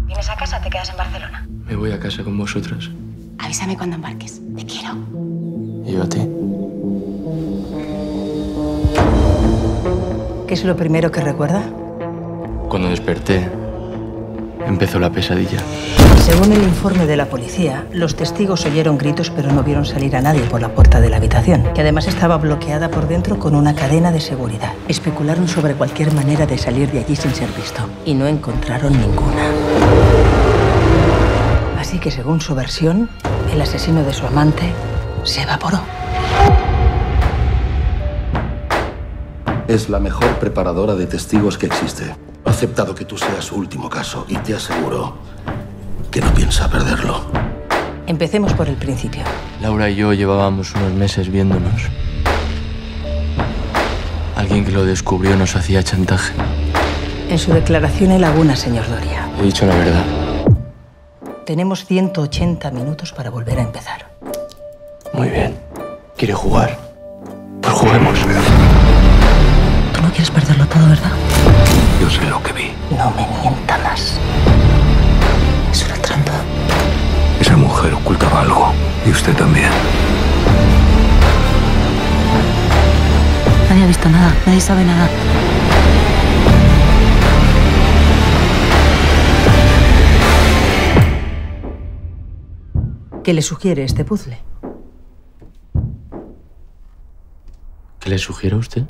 ¿Vienes a casa o te quedas en Barcelona? Me voy a casa con vosotras. Avísame cuando embarques. Te quiero. ¿Y yo a ti? ¿Qué es lo primero que recuerda? Cuando desperté, empezó la pesadilla. Según el informe de la policía, los testigos oyeron gritos pero no vieron salir a nadie por la puerta de la habitación, que además estaba bloqueada por dentro con una cadena de seguridad. Especularon sobre cualquier manera de salir de allí sin ser visto y no encontraron ninguna. Así que, según su versión, el asesino de su amante se evaporó. Es la mejor preparadora de testigos que existe. Ha aceptado que tú seas su último caso y te aseguro que no piensa perderlo. Empecemos por el principio. Laura y yo llevábamos unos meses viéndonos. Alguien que lo descubrió nos hacía chantaje. En su declaración hay laguna, señor Doria. He dicho la verdad. Tenemos 180 minutos para volver a empezar. Muy bien. ¿Quiere jugar? Pues juguemos. Tú no quieres perderlo todo, ¿verdad? Yo sé lo que vi. No me mienta más. Es una trampa. Esa mujer ocultaba algo. Y usted también. Nadie ha visto nada. Nadie sabe nada. ¿Qué le sugiere este puzzle? ¿Qué le sugiere a usted?